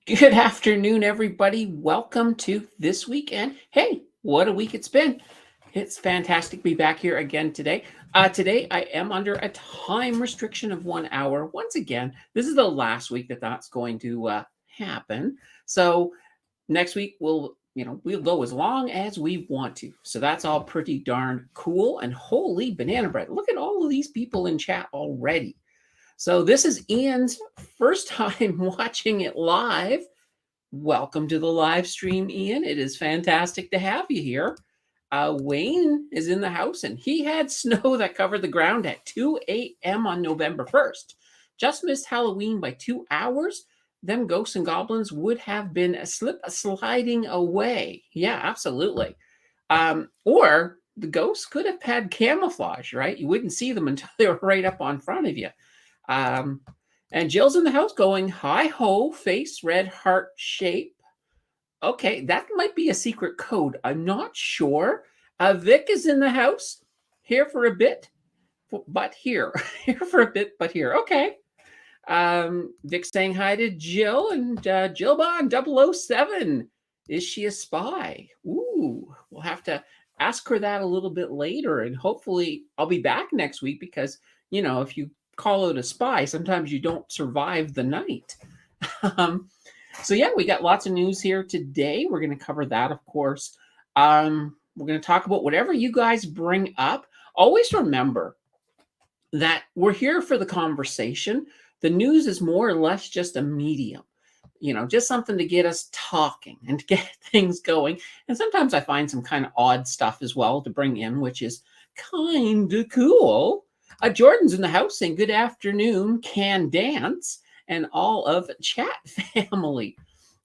Good afternoon, everybody. Welcome to this weekend. Hey, what a week it's been. It's fantastic to be back here again today. Today, I am under a time restriction of 1 hour. Once again, this is the last week that that's going to happen. So next week, we'll go as long as we want to. So that's all pretty darn cool. And holy banana bread. Look at all of these people in chat already. So this is Ian's first time watching it live. Welcome to the live stream, Ian. It is fantastic to have you here. Wayne is in the house, and he had snow that covered the ground at 2 a.m. on November 1st. Just missed Halloween by 2 hours. Them ghosts and goblins would have been sliding away. Yeah, absolutely. Or the ghosts could have had camouflage, right? You wouldn't see them until they were right up on front of you. And Jill's in the house going, hi ho, face red heart shape. Okay, that might be a secret code. I'm not sure. Vic is in the house, here for a bit, but here. Here for a bit, but here. Okay. Vic saying hi to Jill, and Jill Bond 007. Is she a spy? Ooh, we'll have to ask her that a little bit later, and hopefully I'll be back next week because, if you call out a spy, sometimes you don't survive the night. So yeah, we got lots of news here today. We're going to cover that, of course. We're going to talk about whatever you guys bring up. Always remember that we're here for the conversation. The news is more or less just a medium, just something to get us talking and to get things going. And sometimes I find some kind of odd stuff as well to bring in, which is kind of cool. Jordan's in the house saying good afternoon, can dance, and all of chat family.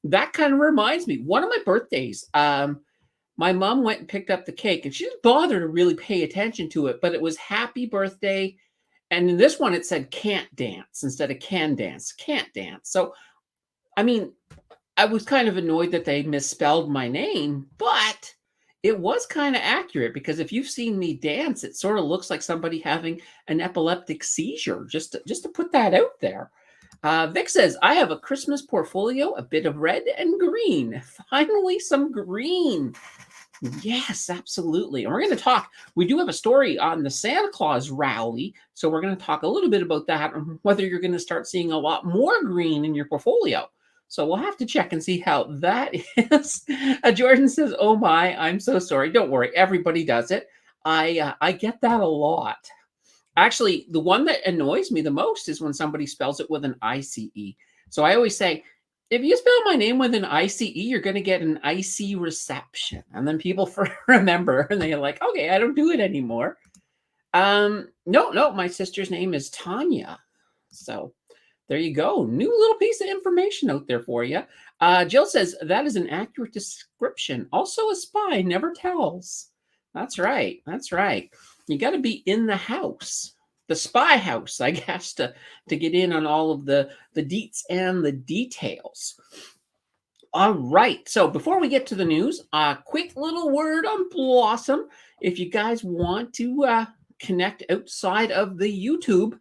That kind of reminds me, one of my birthdays, my mom went and picked up the cake, and she didn't bother to really pay attention to it, but it was happy birthday. And in this one, it said can't dance instead of can dance, can't dance. So, I mean, I was kind of annoyed that they misspelled my name, but it was kind of accurate because if you've seen me dance, it sort of looks like somebody having an epileptic seizure, just to put that out there. Vic says, I have a Christmas portfolio, a bit of red and green. Finally, some green. Yes, absolutely. And we're going to talk. We do have a story on the Santa Claus rally. So we're going to talk a little bit about that and whether you're going to start seeing a lot more green in your portfolio. So we'll have to check and see how that is. Jordan says, oh my, I'm so sorry. Don't worry. Everybody does it. I get that a lot. Actually, the one that annoys me the most is when somebody spells it with an ICE. So I always say, if you spell my name with an ICE, you're going to get an icy reception. And then people remember and they're like, okay, I don't do it anymore. No, my sister's name is Tanya. So there you go. New little piece of information out there for you. Jill says, that is an accurate description. Also a spy never tells. That's right. That's right. You got to be in the house, the spy house, I guess, to get in on all of the deets and the details. All right. So before we get to the news, a quick little word on Blossom. If you guys want to connect outside of the YouTube,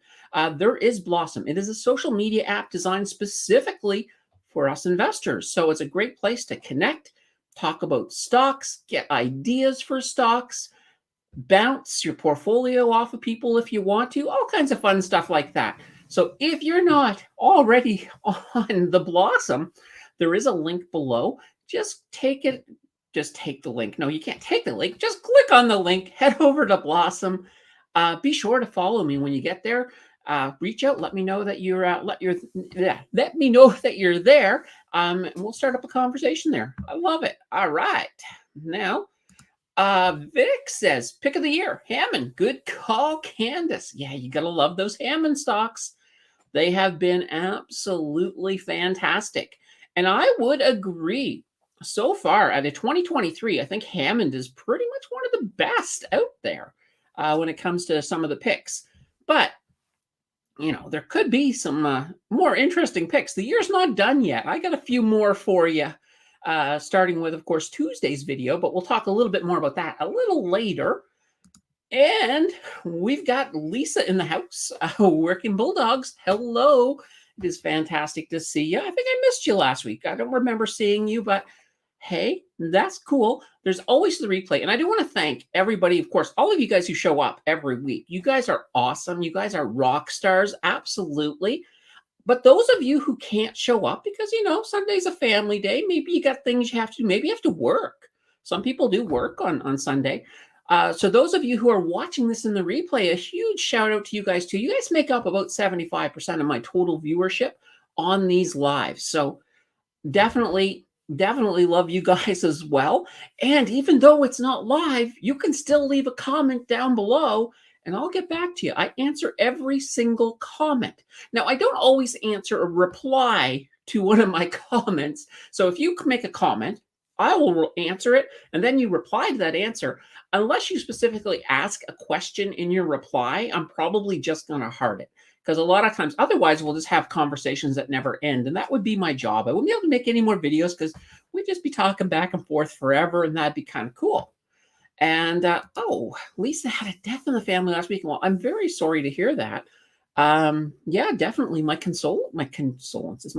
there is Blossom. It is a social media app designed specifically for us investors. So it's a great place to connect, talk about stocks, get ideas for stocks, bounce your portfolio off of people if you want to, all kinds of fun stuff like that. So if you're not already on the Blossom, there is a link below. Just take it. Just take the link. No, you can't take the link. Just click on the link. Head over to Blossom. Be sure to follow me when you get there. Reach out. Let me know that you're. Let me know that you're there. And we'll start up a conversation there. I love it. All right. Now, Vic says, pick of the year, Hammond. Good call, Candace. Yeah, you got to love those Hammond stocks. They have been absolutely fantastic. And I would agree. So far, out of 2023, I think Hammond is pretty much one of the best out there when it comes to some of the picks. But, there could be some more interesting picks. The year's not done yet. I got a few more for you. Starting with, of course, Tuesday's video, but we'll talk a little bit more about that a little later. And we've got Lisa in the house, Working Bulldogs. Hello. It is fantastic to see you. I think I missed you last week. I don't remember seeing you, but hey, that's cool. There's always the replay. And I do want to thank everybody, of course, all of you guys who show up every week. You guys are awesome. You guys are rock stars. Absolutely. But those of you who can't show up because, Sunday's a family day, maybe you got things you have to do, maybe you have to work. Some people do work on Sunday. So those of you who are watching this in the replay, a huge shout out to you guys too. You guys make up about 75% of my total viewership on these lives. So definitely love you guys as well. And even though it's not live, you can still leave a comment down below and I'll get back to you. I answer every single comment. Now, I don't always answer a reply to one of my comments. So if you make a comment, I will answer it, and then you reply to that answer. Unless you specifically ask a question in your reply, I'm probably just going to heart it. Because a lot of times, otherwise, we'll just have conversations that never end. And that would be my job. I wouldn't be able to make any more videos because we'd just be talking back and forth forever, and that'd be kind of cool. And, Lisa had a death in the family last week. Well, I'm very sorry to hear that. Yeah, definitely my condolences.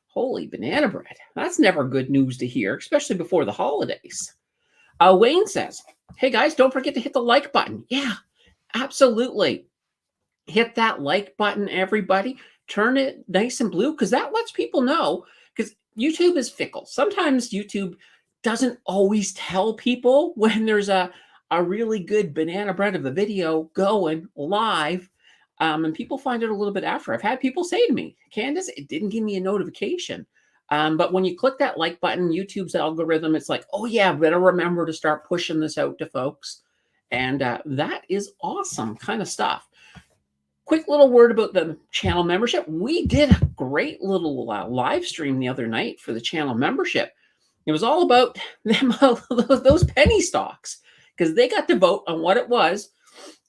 Holy banana bread. That's never good news to hear, especially before the holidays. Wayne says, hey guys, don't forget to hit the like button. Yeah, absolutely. Hit that like button, everybody. Turn it nice and blue because that lets people know, because YouTube is fickle. Sometimes YouTube doesn't always tell people when there's a really good banana bread of a video going live. And people find it a little bit after. I've had people say to me, Candace, it didn't give me a notification. But when you click that like button, YouTube's algorithm, it's like, oh yeah, better remember to start pushing this out to folks. And that is awesome kind of stuff. Quick little word about the channel membership. We did a great little live stream the other night for the channel membership. It was all about them, those penny stocks, because they got to vote on what it was.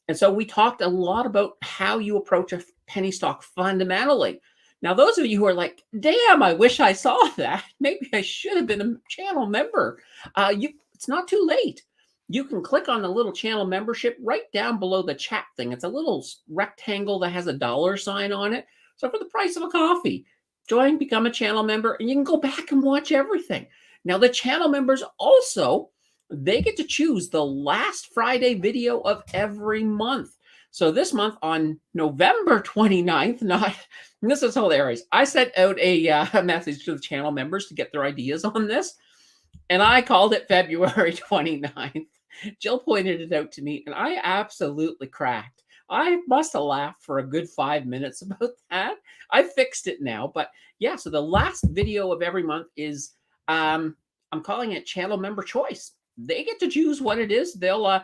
And so we talked a lot about how you approach a penny stock fundamentally. Now, those of you who are like, damn, I wish I saw that. Maybe I should have been a channel member. It's not too late. You can click on the little channel membership right down below the chat thing. It's a little rectangle that has a dollar sign on it. So for the price of a coffee, join, become a channel member, and you can go back and watch everything. Now, the channel members also, they get to choose the last Friday video of every month. So this month on November 29th, this is hilarious. I sent out a message to the channel members to get their ideas on this, and I called it February 29th. Jill pointed it out to me, and I absolutely cracked. I must have laughed for a good 5 minutes about that. I fixed it now, but yeah, so the last video of every month is, I'm calling it channel member choice. They get to choose what it is. They'll,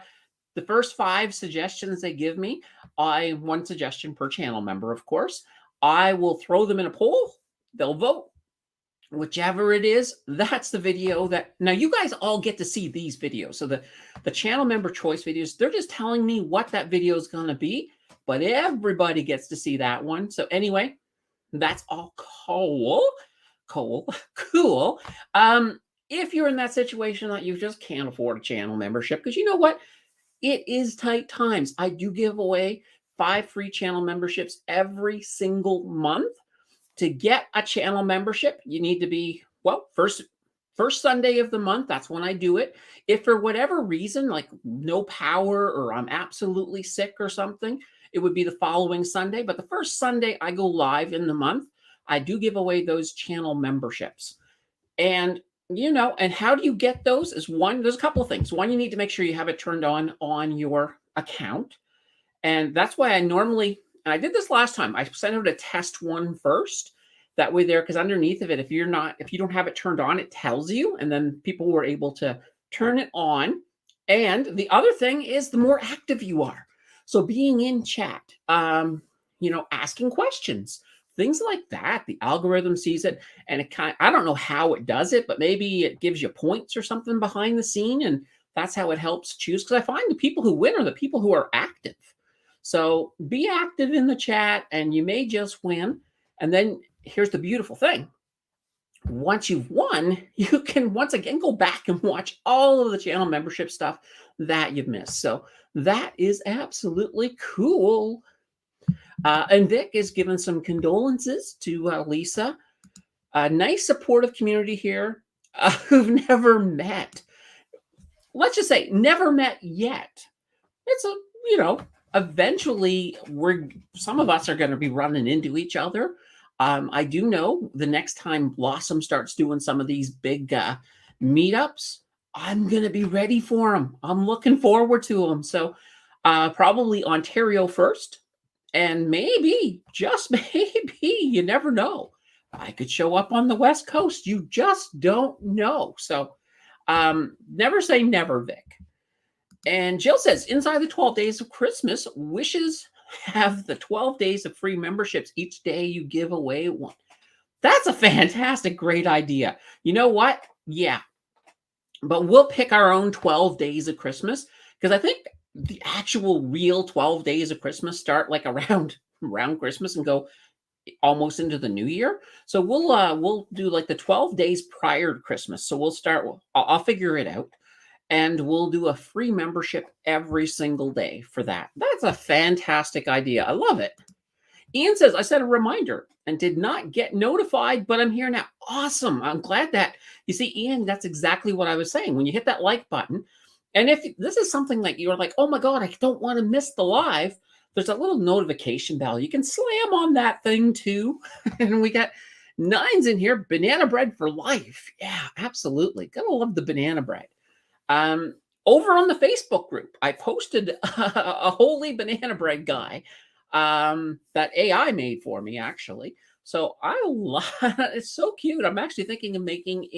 the first 5 suggestions they give me, one suggestion per channel member, of course. I will throw them in a poll. They'll vote. Whichever it is, that's the video that, now you guys all get to see these videos. So the channel member choice videos, they're just telling me what that video is going to be, but everybody gets to see that one. So anyway, that's all cool. If you're in that situation that you just can't afford a channel membership, because you know what? It is tight times. I do give away 5 free channel memberships every single month. To get a channel membership, you need to be, well, first Sunday of the month. That's when I do it. If for whatever reason, like no power or I'm absolutely sick or something, it would be the following Sunday. But the first Sunday I go live in the month, I do give away those channel memberships. And, and how do you get those is one, there's a couple of things. One, you need to make sure you have it turned on your account. And that's why I normally, and I did this last time, I sent out a test one first. That way there, because underneath of it, if you don't have it turned on, it tells you, and then people were able to turn it on. And the other thing is the more active you are. So being in chat, asking questions, things like that. The algorithm sees it, and I don't know how it does it, but maybe it gives you points or something behind the scene, and that's how it helps choose. Because I find the people who win are the people who are active. So be active in the chat and you may just win. And then here's the beautiful thing. Once you've won, you can once again go back and watch all of the channel membership stuff that you've missed. So that is absolutely cool. And Vic is giving some condolences to Lisa. A nice supportive community here who've never met. Let's just say never met yet. It's a, you know, eventually we're some of us are going to be running into each other. I do know the next time Blossom starts doing some of these big meetups, I'm going to be ready for them. I'm looking forward to them. So probably Ontario first, and maybe, just maybe, you never know. I could show up on the West Coast. You just don't know. So never say never, Vic. And Jill says, inside the 12 days of Christmas, wishes have the 12 days of free memberships. Each day you give away one. That's a fantastic, great idea. You know what? Yeah. But we'll pick our own 12 days of Christmas because I think the actual real 12 days of Christmas start like around Christmas and go almost into the new year. So we'll do like the 12 days prior to Christmas. So we'll start, I'll figure it out. And we'll do a free membership every single day for that. That's a fantastic idea. I love it. Ian says, I set a reminder and did not get notified, but I'm here now. Awesome. I'm glad that, you see, Ian, that's exactly what I was saying. When you hit that like button, and if this is something like you're like, oh my God, I don't want to miss the live, there's a little notification bell. You can slam on that thing too. And we got 9s in here. Banana bread for life. Yeah, absolutely. Gotta love the banana bread. Over on the Facebook group, I posted a holy banana bread guy that AI made for me, actually. So it's so cute. I'm actually thinking of making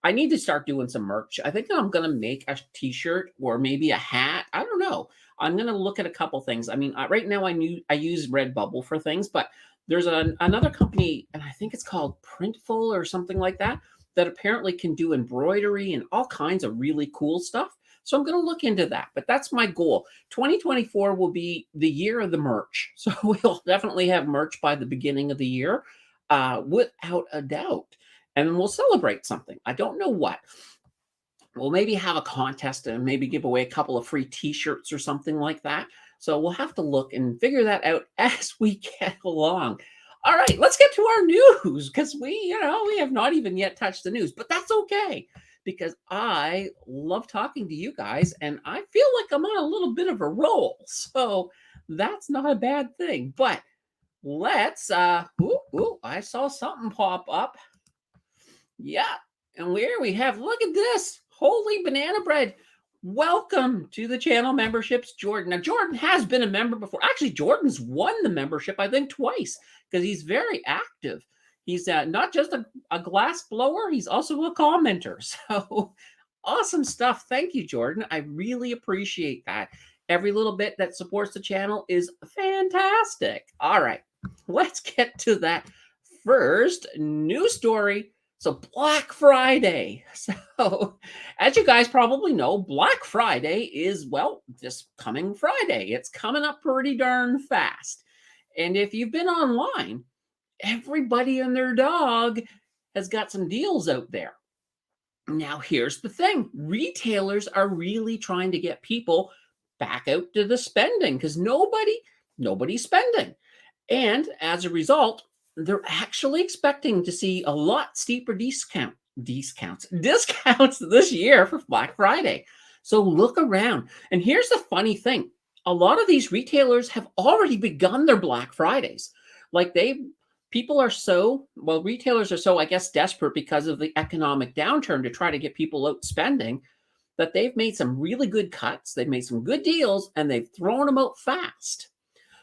I need to start doing some merch. I think I'm going to make a t-shirt or maybe a hat. I don't know. I'm going to look at a couple things. I mean, right now I use Redbubble for things, but there's another company, and I think it's called Printful or something like that apparently can do embroidery and all kinds of really cool stuff. So I'm going to look into that. But that's my goal. 2024 will be the year of the merch. So we'll definitely have merch by the beginning of the year, without a doubt. And then we'll celebrate something. I don't know what. We'll maybe have a contest and maybe give away a couple of free t-shirts or something like that. So we'll have to look and figure that out as we get along. All right, let's get to our news because we have not even yet touched the news, but that's okay because I love talking to you guys and I feel like I'm on a little bit of a roll. So that's not a bad thing. But let's I saw something pop up. Yeah. And where we have, look at this, holy banana bread. Welcome to the channel memberships, Jordan. Now, Jordan has been a member before. Actually, Jordan's won the membership, I think, twice because he's very active. He's not just a glass blower, he's also a commenter. So awesome stuff. Thank you, Jordan. I really appreciate that. Every little bit that supports the channel is fantastic. All right, let's get to that first news story. So Black Friday. So as you guys probably know, Black Friday is, well, this coming Friday. It's coming up pretty darn fast. And if you've been online, everybody and their dog has got some deals out there. Now, here's the thing. Retailers are really trying to get people back out to the spending because nobody's spending. And as a result, they're actually expecting to see a lot steeper discounts this year for Black Friday. So look around. And here's the funny thing. A lot of these retailers have already begun their Black Fridays. Like retailers are so, I guess, desperate because of the economic downturn to try to get people out spending that they've made some really good cuts. They've made some good deals and they've thrown them out fast.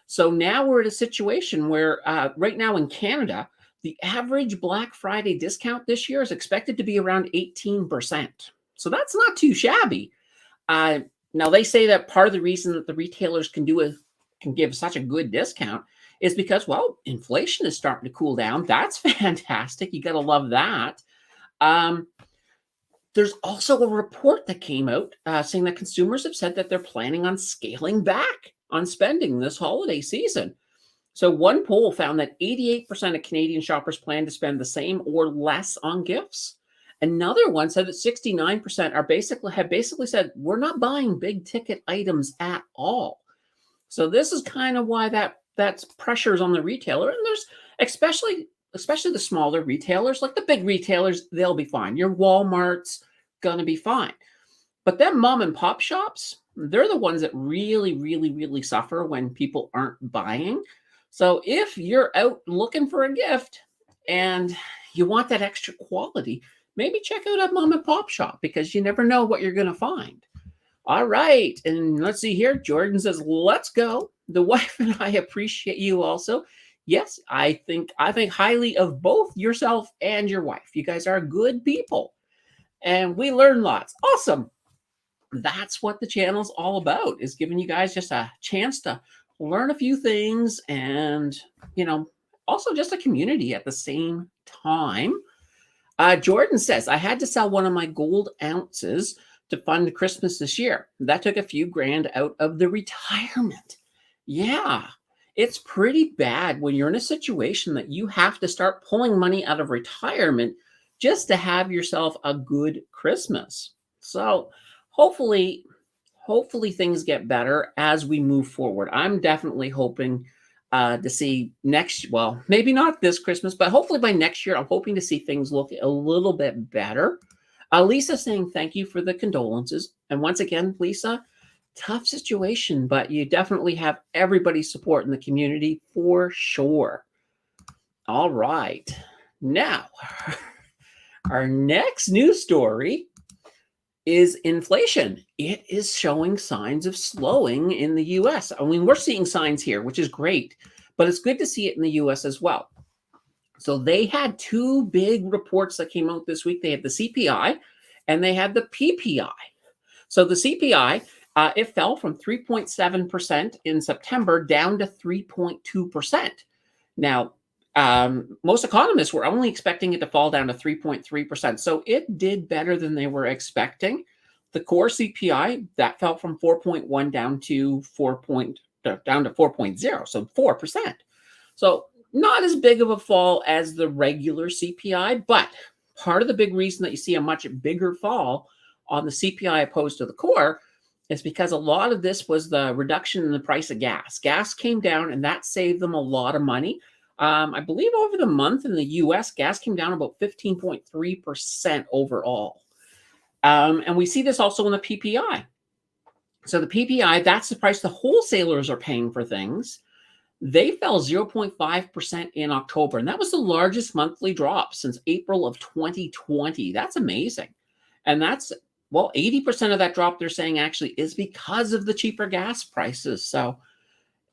So now we're at a situation where right now in Canada, the average Black Friday discount this year is expected to be around 18%. So that's not too shabby. Now they say that part of the reason that the retailers can give such a good discount is because, well, inflation is starting to cool down. That's fantastic. You got to love that. There's also a report that came out saying that consumers have said that they're planning on scaling back on spending this holiday season. So one poll found that 88% of Canadian shoppers plan to spend the same or less on gifts. Another one said that 69% have basically said we're not buying big ticket items at all. So this is kind of why that that's pressures on the retailer. And there's especially the smaller retailers, like the big retailers, they'll be fine. Your Walmart's gonna be fine. But then mom and pop shops, they're the ones that really, really, really suffer when people aren't buying. So if you're out looking for a gift and you want that extra quality, maybe check out a mom and pop shop because you never know what you're going to find. All right. And let's see here. Jordan says, let's go. The wife and I appreciate you also. Yes, I think highly of both yourself and your wife. You guys are good people and we learn lots. Awesome. That's what the channel's all about, is giving you guys just a chance to learn a few things and, you know, also just a community at the same time. Jordan says, I had to sell one of my gold ounces to fund Christmas this year. That took a few grand out of the retirement. Yeah, it's pretty bad when you're in a situation that you have to start pulling money out of retirement just to have yourself a good Christmas. So hopefully things get better as we move forward. I'm definitely hoping to see well, maybe not this Christmas, but hopefully by next year, I'm hoping to see things look a little bit better. Lisa saying thank you for the condolences. And once again, Lisa, tough situation, but you definitely have everybody's support in the community for sure. All right. Now, our next news story is inflation. It is showing signs of slowing in the US. I mean, we're seeing signs here, which is great, but it's good to see it in the US as well. So they had two big reports that came out this week. They had the CPI and they had the PPI. So the CPI, it fell from 3.7% in September down to 3.2%. Now, most economists were only expecting it to fall down to 3.3%. So it did better than they were expecting. The core CPI, that fell from 4.1 down to 4.0, so 4%. So not as big of a fall as the regular CPI, but part of the big reason that you see a much bigger fall on the CPI opposed to the core is because a lot of this was the reduction in the price of gas. Gas came down and that saved them a lot of money. I believe over the month in the US, gas came down about 15.3% overall. And we see this also in the PPI. So the PPI, that's the price the wholesalers are paying for things. They fell 0.5% in October, and that was the largest monthly drop since April of 2020. That's amazing. And that's, well, 80% of that drop they're saying actually is because of the cheaper gas prices. So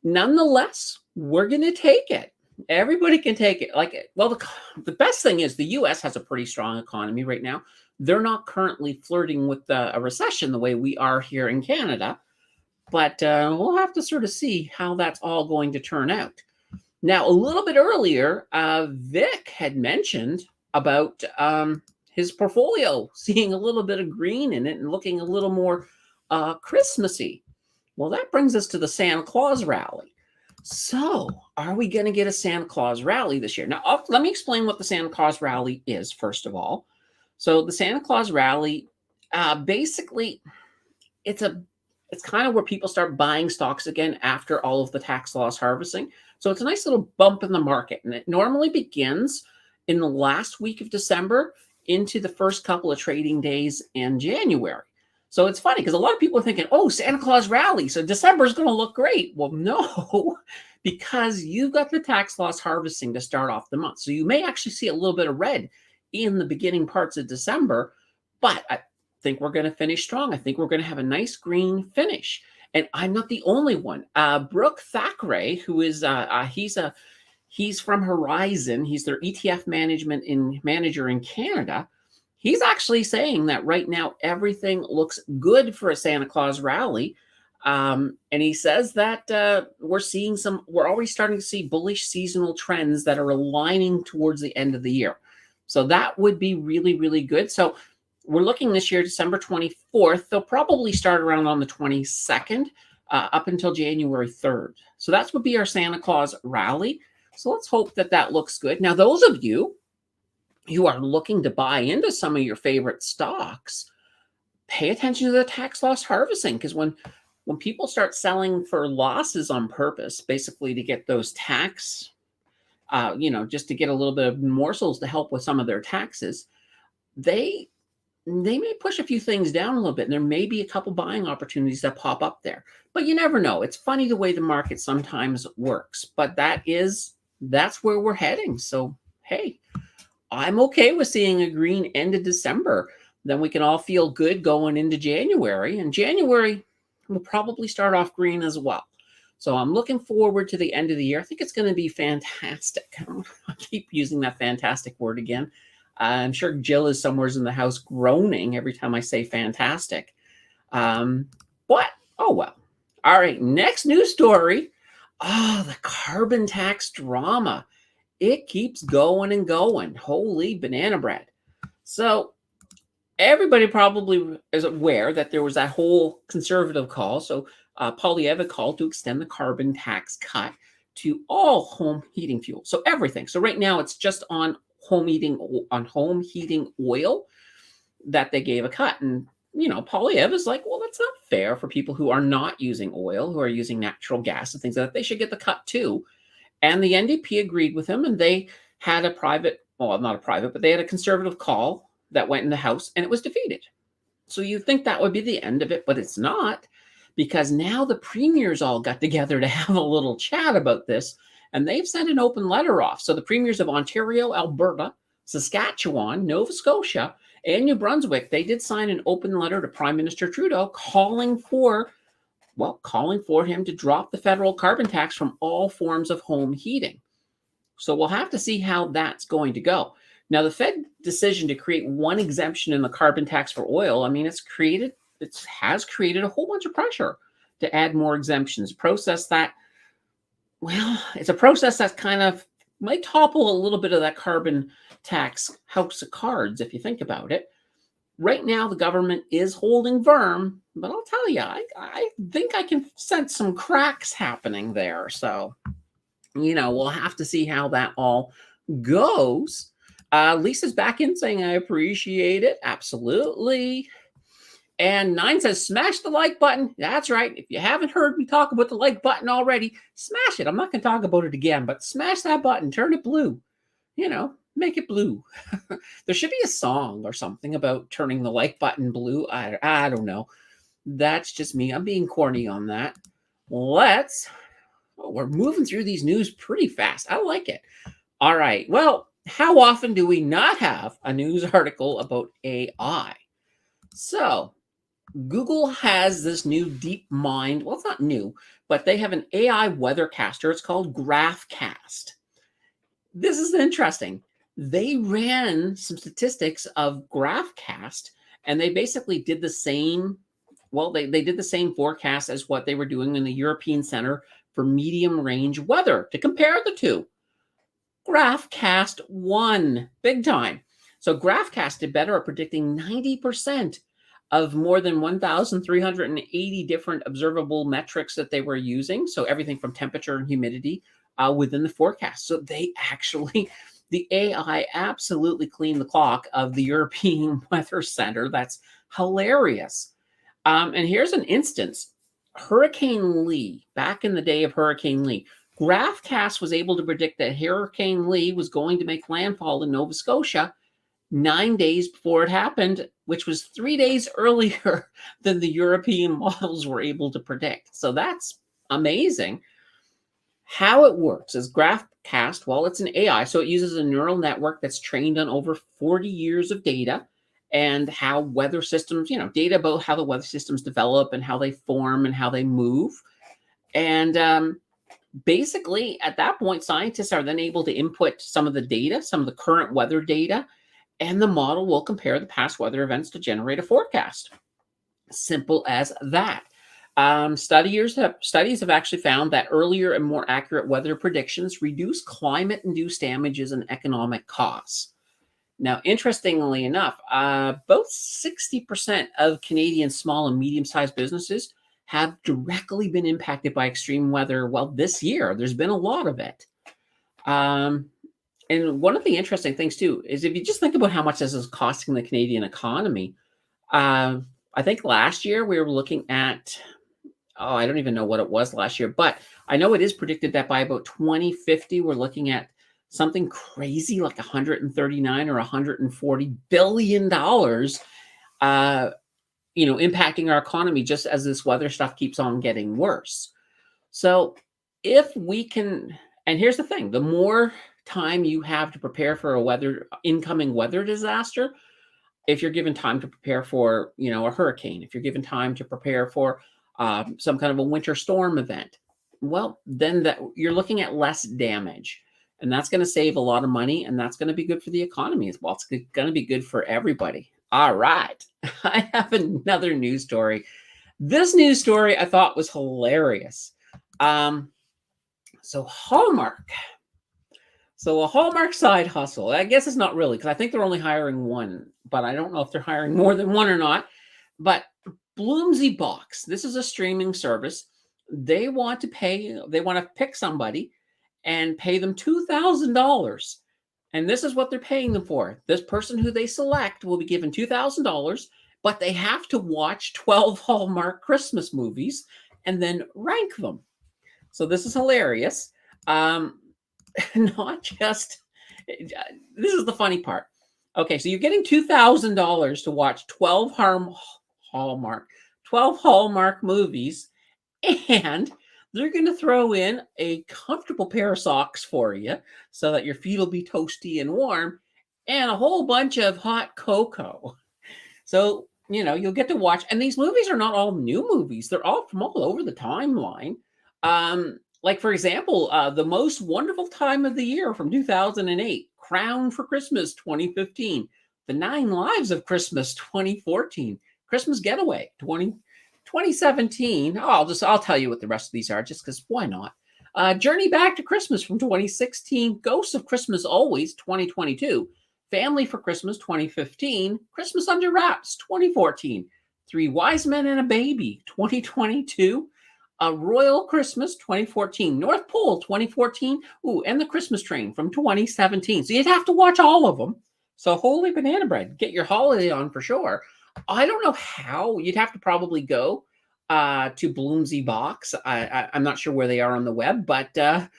nonetheless, we're going to take it. Everybody can take it. The best thing is the US has a pretty strong economy right now. They're not currently flirting with a recession the way we are here in Canada, but we'll have to sort of see how that's all going to turn out. Now, a little bit earlier, Vic had mentioned about his portfolio seeing a little bit of green in it and looking a little more Christmassy. Well, that brings us to the Santa Claus rally. So, are we going to get a Santa Claus rally this year? Now, let me explain what the Santa Claus rally is, first of all. So, the Santa Claus rally, basically, it's kind of where people start buying stocks again after all of the tax loss harvesting. So, it's a nice little bump in the market. And it normally begins in the last week of December into the first couple of trading days in January. So it's funny because a lot of people are thinking, oh, Santa Claus rally, so December is going to look great. Well, no, because you've got the tax loss harvesting to start off the month. So you may actually see a little bit of red in the beginning parts of December, but I think we're going to finish strong. I think we're going to have a nice green finish. And I'm not the only one. Brooke Thackeray, who is, he's from Horizon. He's their ETF manager in Canada. He's actually saying that right now everything looks good for a Santa Claus rally. And he says that we're already starting to see bullish seasonal trends that are aligning towards the end of the year. So that would be really, really good. So we're looking this year, December 24th. They'll probably start around on the 22nd up until January 3rd. So that would be our Santa Claus rally. So let's hope that that looks good. Now, those of you who are looking to buy into some of your favorite stocks, pay attention to the tax loss harvesting, because when when people start selling for losses on purpose, basically to get those tax, just to get a little bit of morsels to help with some of their taxes, they they may push a few things down a little bit, and there may be a couple buying opportunities that pop up there. But you never know. It's funny the way the market sometimes works, but that's where we're heading. So, hey, I'm okay with seeing a green end of December. Then we can all feel good going into January, and January will probably start off green as well. So I'm looking forward to the end of the year. I think it's going to be fantastic. I keep using that fantastic word again. I'm sure Jill is somewhere in the house groaning every time I say fantastic. Um, but, oh well. All right, next news story. Oh, the carbon tax drama. It keeps going and going. Holy banana bread. So, everybody probably is aware that there was that whole conservative call. So, Poilievre called to extend the carbon tax cut to all home heating fuel. So, everything. So, right now it's just on home heating oil that they gave a cut. And Poilievre is like, well, that's not fair for people who are not using oil, who are using natural gas and things like that. They should get the cut too. And the NDP agreed with him, and they had not a private, but they had a conservative call that went in the House, and it was defeated. So you think that would be the end of it, but it's not, because now the premiers all got together to have a little chat about this, and they've sent an open letter off. So the premiers of Ontario, Alberta, Saskatchewan, Nova Scotia, and New Brunswick, they did sign an open letter to Prime Minister Trudeau calling for him to drop the federal carbon tax from all forms of home heating. So we'll have to see how that's going to go. Now, the Fed decision to create one exemption in the carbon tax for oil, it has created a whole bunch of pressure to add more exemptions. It's a process that kind of might topple a little bit of that carbon tax house of cards, if you think about it. Right now, the government is holding firm, but I'll tell you, I think I can sense some cracks happening there. So, we'll have to see how that all goes. Lisa's back in saying, I appreciate it. Absolutely. And 9 says, smash the like button. That's right. If you haven't heard me talk about the like button already, smash it. I'm not going to talk about it again, but smash that button. Turn it blue. Make it blue. There should be a song or something about turning the like button blue. I don't know. That's just me. I'm being corny on that. We're moving through these news pretty fast. I like it. All right. Well, how often do we not have a news article about AI? So, Google has this new DeepMind. Well, it's not new, but they have an AI weathercaster. It's called GraphCast. This is interesting. They ran some statistics of GraphCast, and they basically did the same. Well, they did the same forecast as what they were doing in the European Center for Medium Range Weather to compare the two. GraphCast won big time. So GraphCast did better at predicting 90% of more than 1,380 different observable metrics that they were using. So everything from temperature and humidity within the forecast. So the AI absolutely cleaned the clock of the European Weather Center. That's hilarious. And here's an instance. Hurricane Lee, back in the day of Hurricane Lee, GraphCast was able to predict that Hurricane Lee was going to make landfall in Nova Scotia 9 days before it happened, which was 3 days earlier than the European models were able to predict. So that's amazing. How it works is GraphCast, well, it's an AI, so it uses a neural network that's trained on over 40 years of data and how weather systems, data about how the weather systems develop and how they form and how they move. And basically, at that point, scientists are then able to input some of the data, some of the current weather data, and the model will compare the past weather events to generate a forecast. Simple as that. Studies have actually found that earlier and more accurate weather predictions reduce climate-induced damages and economic costs. Now, interestingly enough, about 60% of Canadian small and medium-sized businesses have directly been impacted by extreme weather. Well, this year, there's been a lot of it. And one of the interesting things, too, is if you just think about how much this is costing the Canadian economy, I think last year we were looking at oh, I don't even know what it was last year, but I know it is predicted that by about 2050, we're looking at something crazy like 139 or 140 billion dollars, uh, impacting our economy just as this weather stuff keeps on getting worse. So, if we can, and here's the thing, the more time you have to prepare for a incoming weather disaster, if you're given time to prepare for, a hurricane, if you're given time to prepare for some kind of a winter storm event, well, then that you're looking at less damage, and that's going to save a lot of money, and that's going to be good for the economy as well. It's going to be good for everybody. All right, I have another news story. This news story I thought was hilarious. Um, so Hallmark. So a Hallmark side hustle. I guess it's not really because I think they're only hiring one, but I don't know if they're hiring more than one or not. But Bloomsy Box. This is a streaming service. They want to pick somebody and pay them $2,000. And this is what they're paying them for. This person who they select will be given $2,000, but they have to watch 12 Hallmark Christmas movies and then rank them. So this is hilarious. Um, not just this is the funny part. Okay, so you're getting $2,000 to watch 12 Hallmark movies, and they're going to throw in a comfortable pair of socks for you so that your feet will be toasty and warm, and a whole bunch of hot cocoa. So, you'll get to watch, and these movies are not all new movies. They're all from all over the timeline. Like, for example, The Most Wonderful Time of the Year from 2008, Crown for Christmas 2015, The Nine Lives of Christmas 2014, Christmas Getaway 2017. Oh, I'll tell you what the rest of these are, just because why not? Journey Back to Christmas from 2016, Ghosts of Christmas Always 2022, Family for Christmas 2015, Christmas Under Wraps 2014, Three Wise Men and a Baby 2022, A Royal Christmas 2014, North Pole 2014, and The Christmas Train from 2017. So you'd have to watch all of them. So holy banana bread, get your holiday on for sure. I don't know how. You'd have to probably go to Bloomsy Box. I'm not sure where they are on the web, but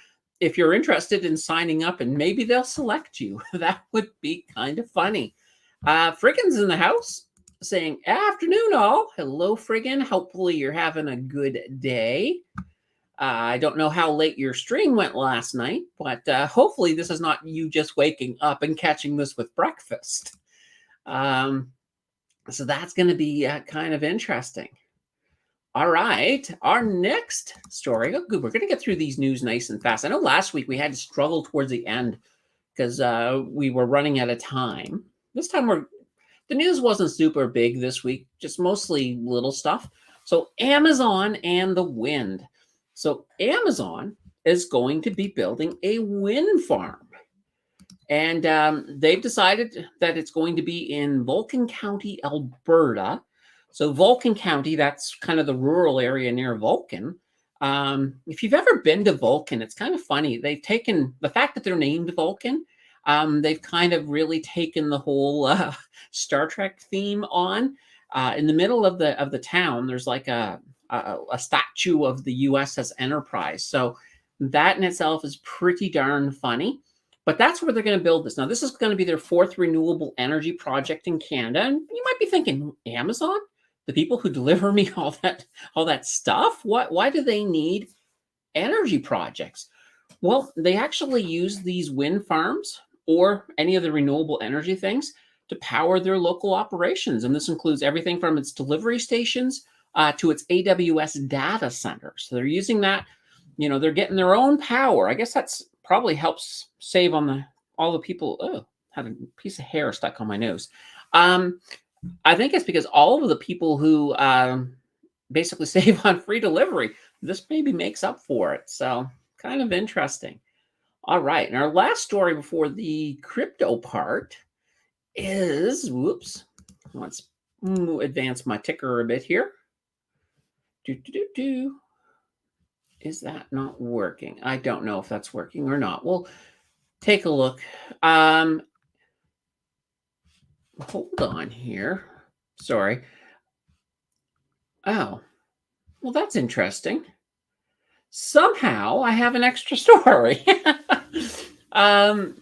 if you're interested in signing up, and maybe they'll select you, that would be kind of funny. Friggin's in the house saying, afternoon all. Hello, Friggin. Hopefully you're having a good day. I don't know how late your stream went last night, but hopefully this is not you just waking up and catching this with breakfast. So that's going to be kind of interesting. All right, our next story. Oh, good. We're going to get through these news nice and fast. I know last week we had to struggle towards the end because we were running out of time. This time the news wasn't super big this week, just mostly little stuff. So Amazon and the wind. So Amazon is going to be building a wind farm. And they've decided that it's going to be in Vulcan County, Alberta. So Vulcan County, that's kind of the rural area near Vulcan. If you've ever been to Vulcan, it's kind of funny. They've taken the fact that they're named Vulcan. They've kind of really taken the whole Star Trek theme on. In the middle of the town, there's like a statue of the USS Enterprise. So that in itself is pretty darn funny. But that's where they're going to build this. Now, this is going to be their fourth renewable energy project in Canada. And you might be thinking, Amazon? The people who deliver me all that stuff? Why do they need energy projects? Well, they actually use these wind farms or any of the renewable energy things to power their local operations. And this includes everything from its delivery stations to its AWS data centers. So they're using that, they're getting their own power. I guess that's probably helps save on all the people. Oh, had a piece of hair stuck on my nose. I think it's because all of the people who basically save on free delivery, this maybe makes up for it. So kind of interesting. All right. And our last story before the crypto part is, let's advance my ticker a bit here. Is that not working? I don't know if that's working or not. We'll take a look. Hold on here. Sorry. Oh, Well, that's interesting. Somehow I have an extra story. um,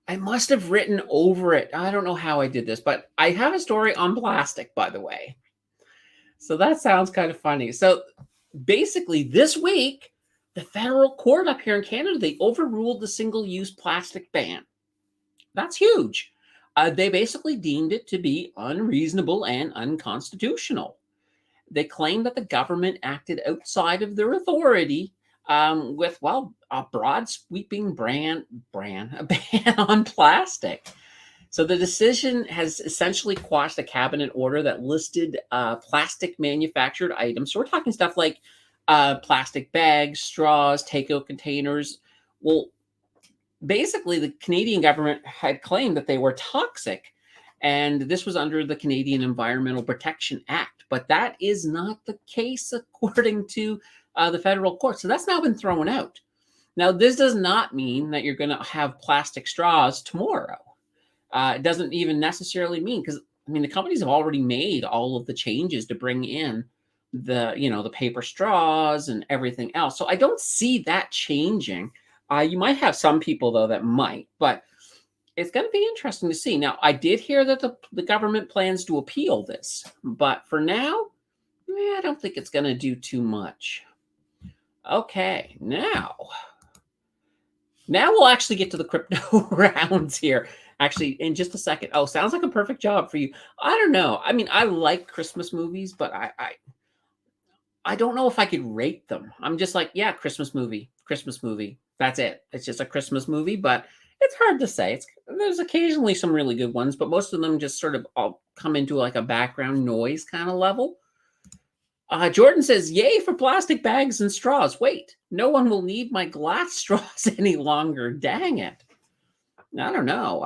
I must have written over it. I don't know how I did this, but I have a story on plastic, by the way. So that sounds kind of funny. So basically, this week, the federal court up here in Canada, they overruled the single-use plastic ban. That's huge. They basically deemed it to be unreasonable and unconstitutional. They claimed that the government acted outside of their authority with, well, a broad sweeping a ban on plastic. So the decision has essentially quashed a cabinet order that listed plastic manufactured items. So we're talking stuff like plastic bags, straws, takeout containers. Well, basically, the Canadian government had claimed that they were toxic, and this was under the Canadian Environmental Protection Act. But that is not the case, according to the federal court. So that's now been thrown out. Now, this does not mean that you're going to have plastic straws tomorrow. It doesn't even necessarily mean, because I mean the companies have already made all of the changes to bring in the paper straws and everything else. So I don't see that changing. You might have some people though that might, but it's going to be interesting to see. Now, I did hear that the government plans to appeal this, but for now, I don't think it's going to do too much. Okay, now we'll actually get to the crypto rounds here. Actually, in just a second. Oh, sounds like a perfect job for you. I don't know. I mean, I like Christmas movies, but I don't know if I could rate them. I'm just like, yeah, Christmas movie, Christmas movie. That's it. It's just a Christmas movie, but it's hard to say. There's occasionally some really good ones, but most of them just sort of all come into like a background noise kind of level. Jordan says, "Yay for plastic bags and straws." Wait, no one will need my glass straws any longer. Dang it! I don't know.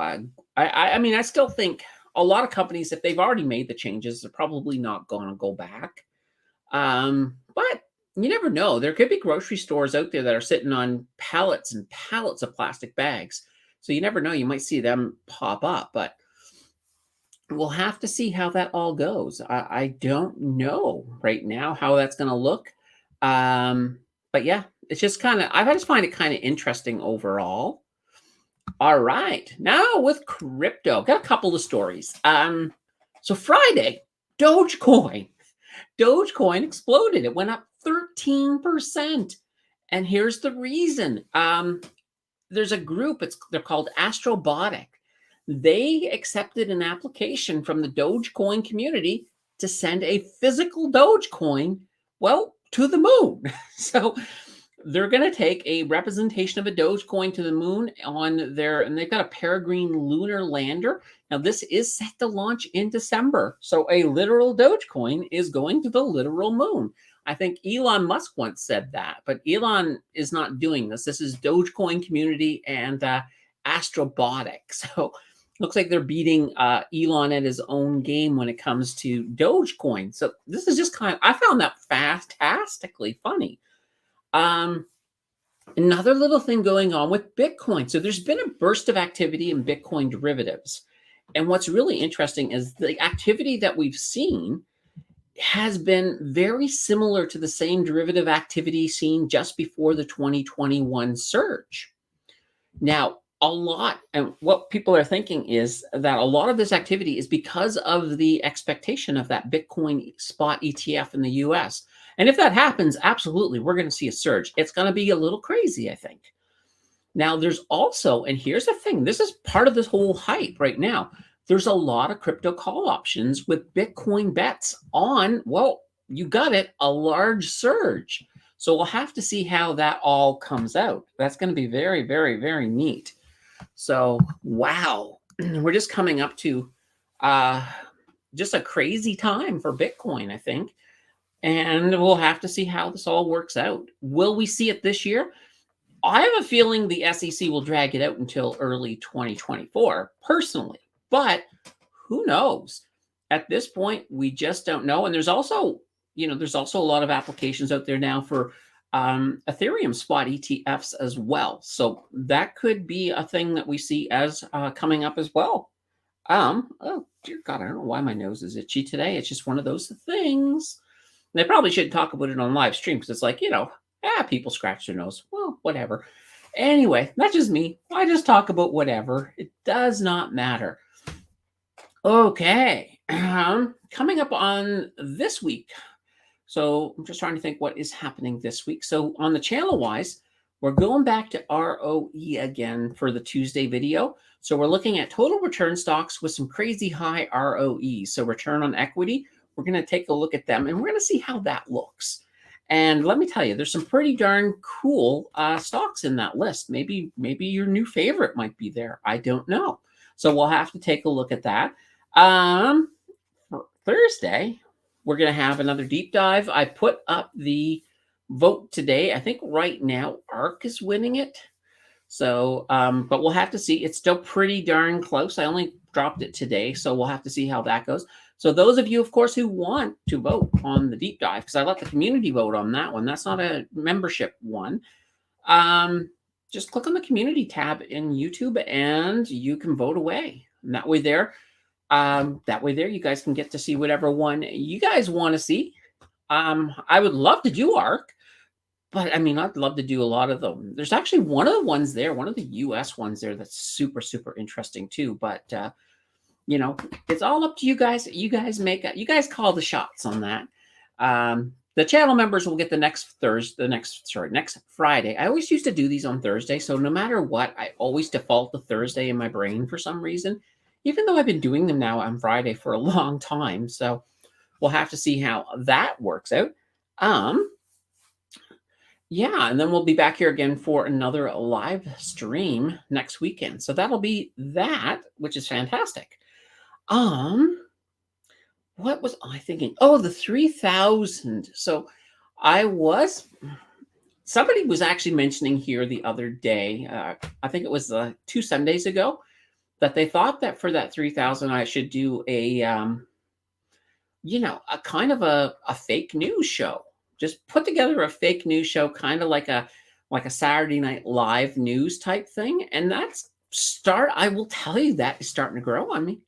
I mean, I still think a lot of companies, if they've already made the changes, they're probably not going to go back. But you never know. There could be grocery stores out there that are sitting on pallets and pallets of plastic bags. So you never know. You might see them pop up, but we'll have to see how that all goes. I don't know right now how that's going to look. But yeah, it's just kind of, I just find it kind of interesting overall. All right. Now with crypto, got a couple of stories. So Friday, Dogecoin. Dogecoin exploded. It went up 13%. And here's the reason. There's a group, they're called Astrobotic. They accepted an application from the Dogecoin community to send a physical Dogecoin, well, to the moon. So they're going to take a representation of a Dogecoin to the moon and they've got a Peregrine lunar lander. Now, this is set to launch in December. So a literal Dogecoin is going to the literal moon. I think Elon Musk once said that, but Elon is not doing this. This is Dogecoin community and Astrobotic. So looks like they're beating Elon at his own game when it comes to Dogecoin. So this is just I found that fantastically funny. Another little thing going on with Bitcoin. So there's been a burst of activity in Bitcoin derivatives. And what's really interesting is the activity that we've seen has been very similar to the same derivative activity seen just before the 2021 surge. Now, and what people are thinking is that a lot of this activity is because of the expectation of that Bitcoin spot ETF in the US. And if that happens, absolutely, we're going to see a surge. It's going to be a little crazy, I think. Now, there's also, and here's the thing, this is part of this whole hype right now. There's a lot of crypto call options with Bitcoin bets on, well, you got it, a large surge. So we'll have to see how that all comes out. That's going to be very, very, very neat. So, wow, we're just coming up to just a crazy time for Bitcoin, I think. And we'll have to see how this all works out. Will we see it this year? I have a feeling the SEC will drag it out until early 2024, personally. But who knows? At this point, we just don't know. And there's also a lot of applications out there now for Ethereum spot ETFs as well. So that could be a thing that we see as coming up as well. Oh dear God, I don't know why my nose is itchy today. It's just one of those things. They probably shouldn't talk about it on live stream because it's like, people scratch their nose. Well, whatever. Anyway, that's just me. I just talk about whatever. It does not matter. Okay. Coming up on this week. So I'm just trying to think what is happening this week. So on the channel wise, we're going back to ROE again for the Tuesday video. So we're looking at total return stocks with some crazy high ROE. So return on equity, we're going to take a look at them and we're going to see how that looks. And let me tell you, there's some pretty darn cool stocks in that list. Maybe your new favorite might be there. I don't know. So we'll have to take a look at that. For Thursday, we're going to have another deep dive. I put up the vote today. I think right now ARC is winning it. So, but we'll have to see. It's still pretty darn close. I only dropped it today, so we'll have to see how that goes. So those of you, of course, who want to vote on the deep dive, because I let the community vote on that one. That's not a membership one. Just click on the community tab in YouTube and you can vote away. And that way there, you guys can get to see whatever one you guys want to see. I would love to do ARC, but I mean, I'd love to do a lot of them. There's actually one of the ones there, one of the US ones there that's super, super interesting too. But, it's all up to you guys. You guys call the shots on that. The channel members will get the next Friday. I always used to do these on Thursday. So no matter what, I always default to Thursday in my brain for some reason, even though I've been doing them now on Friday for a long time. So we'll have to see how that works out. Yeah, and then we'll be back here again for another live stream next weekend. So that'll be that, which is fantastic. What was I thinking? Oh, the 3,000. So somebody was actually mentioning here the other day, I think it was 2 Sundays ago, that they thought that for that 3,000, I should do a kind of a fake news show. Just put together a fake news show, kind of like a Saturday Night Live news type thing. And I will tell you, that is starting to grow on me.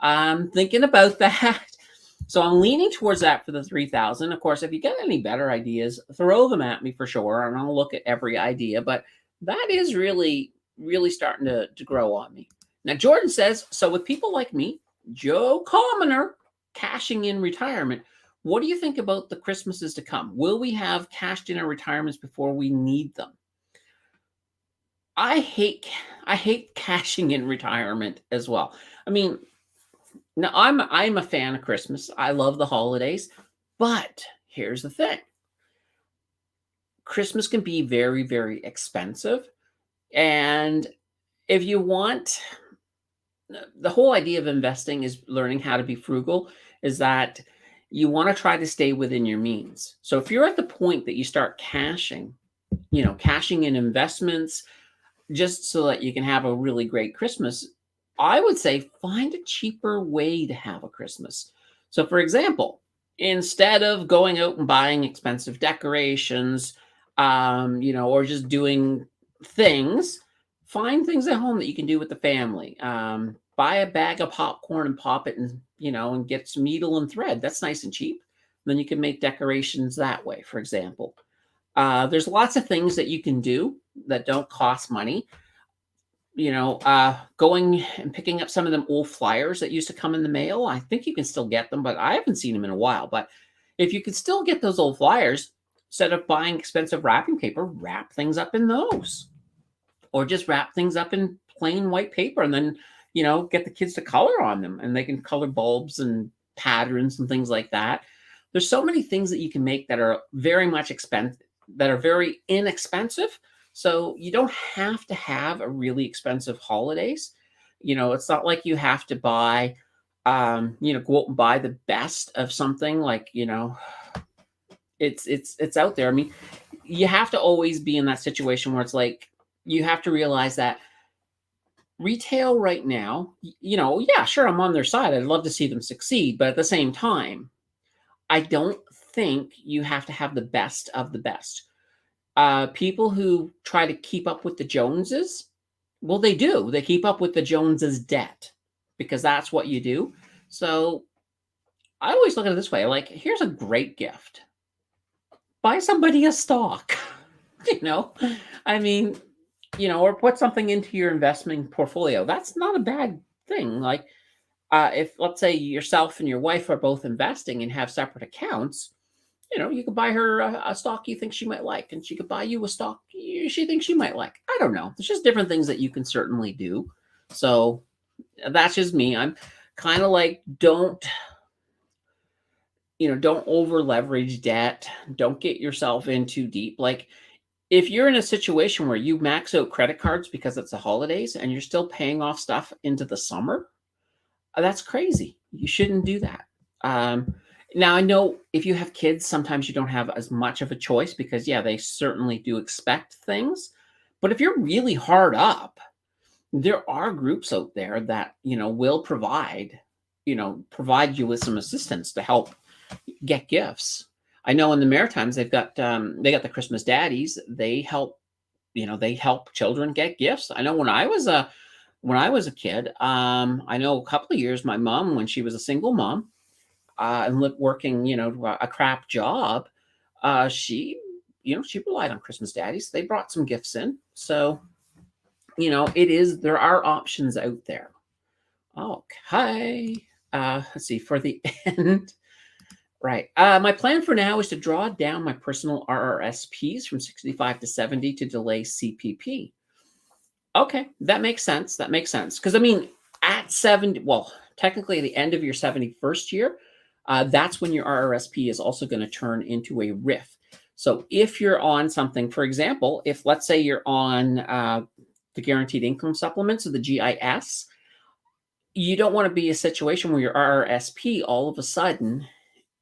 I'm thinking about that. So I'm leaning towards that for the 3,000. Of course, if you get any better ideas, throw them at me for sure. And I'll look at every idea. But that is really, really starting to grow on me. Now, Jordan says, so with people like me, Joe Commoner, cashing in retirement, what do you think about the Christmases to come? Will we have cashed in our retirements before we need them? I hate cashing in retirement as well. I mean, now I'm a fan of Christmas. I love the holidays, but here's the thing. Christmas can be very, very expensive. And if you want, the whole idea of investing is learning how to be frugal, is that you want to try to stay within your means. So if you're at the point that you start cashing in investments just so that you can have a really great Christmas, I would say find a cheaper way to have a Christmas. So for example, instead of going out and buying expensive decorations, or just doing things, find things at home that you can do with the family. Buy a bag of popcorn and pop it and get some needle and thread. That's nice and cheap. Then you can make decorations that way, for example. There's lots of things that you can do that don't cost money. Going and picking up some of them old flyers that used to come in the mail. I think you can still get them, but I haven't seen them in a while. But if you can still get those old flyers, instead of buying expensive wrapping paper, wrap things up in those. Or just wrap things up in plain white paper and then, get the kids to color on them, and they can color bulbs and patterns and things like that. There's so many things that you can make that are very much expensive, that are very inexpensive. So you don't have to have a really expensive holidays. It's not like you have to buy, go out and buy the best of something like, it's out there. I mean, you have to always be in that situation where it's like, you have to realize that retail right now, yeah, sure, I'm on their side. I'd love to see them succeed. But at the same time, I don't think you have to have the best of the best. People who try to keep up with the Joneses, well, they do. They keep up with the Joneses' debt because that's what you do. So I always look at it this way, like, here's a great gift. Buy somebody a stock, you know? I mean, or put something into your investment portfolio. That's not a bad thing. Like, if let's say yourself and your wife are both investing and have separate accounts, you could buy her a stock you think she might like, and she could buy you a stock she thinks she might like. I don't know. There's just different things that you can certainly do. So that's just me. I'm kind of like, don't over leverage debt. Don't get yourself in too deep. Like, if you're in a situation where you max out credit cards because it's the holidays and you're still paying off stuff into the summer, that's crazy. You shouldn't do that. Um, Now, I know if you have kids, sometimes you don't have as much of a choice because, yeah, they certainly do expect things. But if you're really hard up, there are groups out there that, will provide you with some assistance to help get gifts. I know in the Maritimes they got the Christmas daddies. They help children get gifts. I know when I was a kid, I know a couple of years my mom, when she was a single mom, and working, a crap job, she relied on Christmas daddies. They brought some gifts in. So, there are options out there. Okay. Let's see, for the end. Right. My plan for now is to draw down my personal RRSPs from 65 to 70 to delay CPP. Okay, that makes sense. That makes sense. Because, I mean, at 70, well, technically at the end of your 71st year, that's when your RRSP is also going to turn into a RIF. So if you're on something, for example, if let's say you're on the guaranteed income supplements, or the GIS, you don't want to be a situation where your RRSP all of a sudden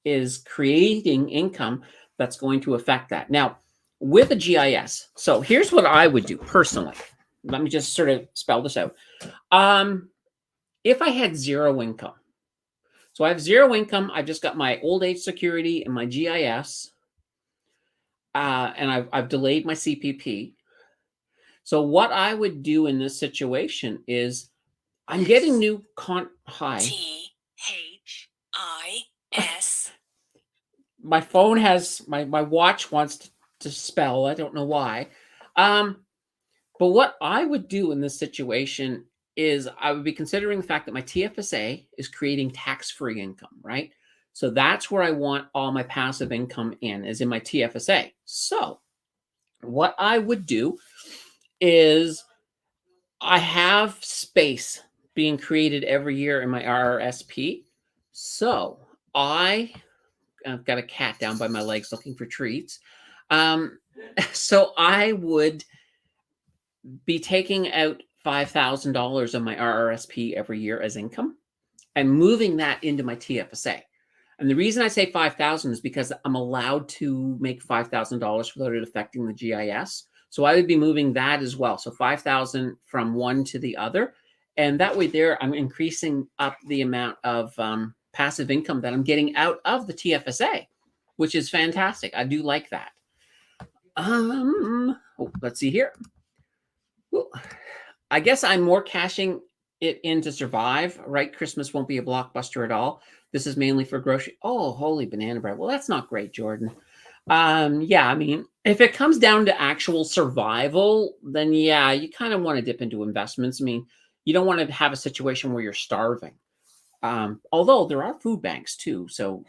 is creating income that's going to affect that. Now, with a GIS, so here's what I would do personally. Let me just sort of spell this out. If I had zero income, so I have zero income, I've just got my old age security and my GIS, and I've delayed my CPP. So what I would do in this situation is I'm getting new hi. THIS. My phone has my watch wants to spell. I don't know why. But what I would do in this situation is I would be considering the fact that my TFSA is creating tax-free income, right? So that's where I want all my passive income is in my TFSA. So what I would do is I have space being created every year in my RRSP. So I've got a cat down by my legs looking for treats. Um, so I would be taking out $5,000 of my RRSP every year as income and moving that into my TFSA. And the reason I say 5,000 is because I'm allowed to make $5,000 without it affecting the GIS. So I would be moving that as well. So 5,000 from one to the other. And that way there, I'm increasing up the amount of passive income that I'm getting out of the TFSA, which is fantastic. I do like that. Let's see here. Well, I guess I'm more cashing it in to survive, right? Christmas won't be a blockbuster at all. This is mainly for grocery. Oh, holy banana bread. Well, that's not great, Jordan. Yeah, I mean, if it comes down to actual survival, then yeah, you kind of want to dip into investments. I mean, you don't want to have a situation where you're starving. Although there are food banks too. So,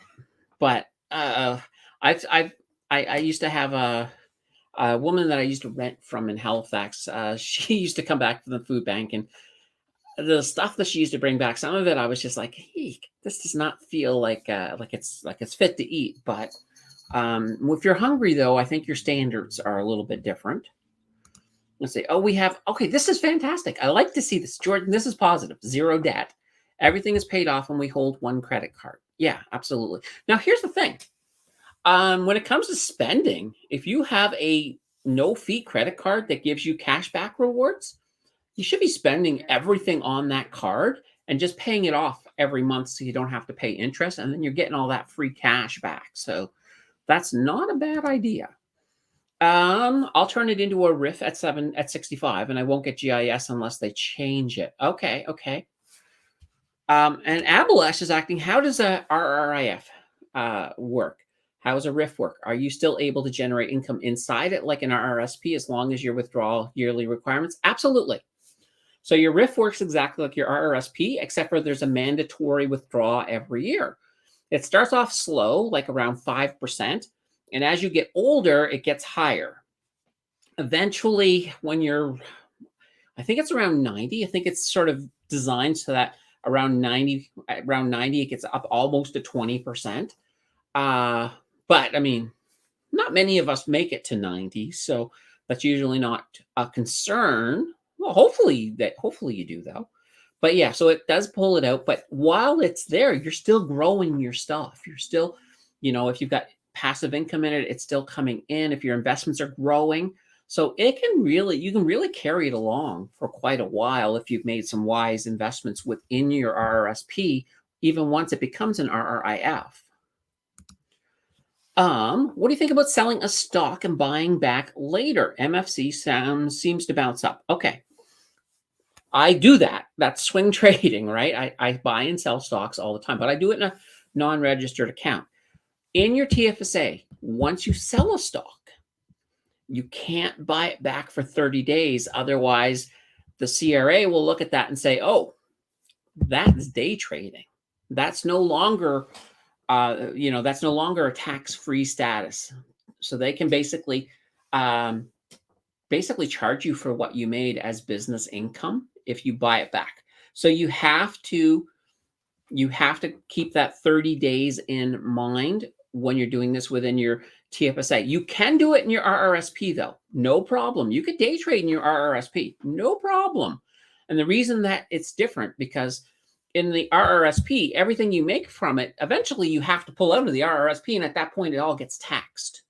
but I used to have a woman that I used to rent from in Halifax. She used to come back from the food bank, and the stuff that she used to bring back, some of it I was just like, "Eek, this does not feel like it's fit to eat." But if you're hungry, though, I think your standards are a little bit different. Let's see. Oh, okay, this is fantastic. I like to see this, Jordan. This is positive. Zero debt. Everything is paid off, and we hold one credit card. Yeah, absolutely. Now, here's the thing. When it comes to spending, if you have a no fee credit card that gives you cash back rewards, you should be spending everything on that card and just paying it off every month so you don't have to pay interest. And then you're getting all that free cash back. So that's not a bad idea. I'll turn it into a RIF at 65, and I won't get GIS unless they change it. Okay. And Abalash is acting. How does a RRIF work? How does a RIF work? Are you still able to generate income inside it like an RRSP as long as your withdrawal yearly requirements? Absolutely. So your RIF works exactly like your RRSP, except for there's a mandatory withdrawal every year. It starts off slow, like around 5%. And as you get older, it gets higher. Eventually, when you're, I think it's around 90, I think it's sort of designed so that around 90, it gets up almost to 20%. But I mean, not many of us make it to 90, so that's usually not a concern. Well, hopefully you do though. But yeah, so it does pull it out. But while it's there, you're still growing your stuff. You're still, if you've got passive income in it, it's still coming in. If your investments are growing, so you can really carry it along for quite a while if you've made some wise investments within your RRSP, even once it becomes an RRIF. What do you think about selling a stock and buying back later? MFC seems to bounce up. Okay. I do that. That's swing trading, right? I buy and sell stocks all the time, but I do it in a non-registered account. In your TFSA, once you sell a stock, you can't buy it back for 30 days. Otherwise, the CRA will look at that and say, oh, that's day trading. That's no longer that's no longer a tax-free status. So they can basically charge you for what you made as business income if you buy it back. So you have to keep that 30 days in mind when you're doing this within your TFSA. You can do it in your RRSP though, no problem. You could day trade in your RRSP, no problem. And the reason that it's different because in the RRSP, everything you make from it, eventually you have to pull out of the RRSP, and at that point, it all gets taxed.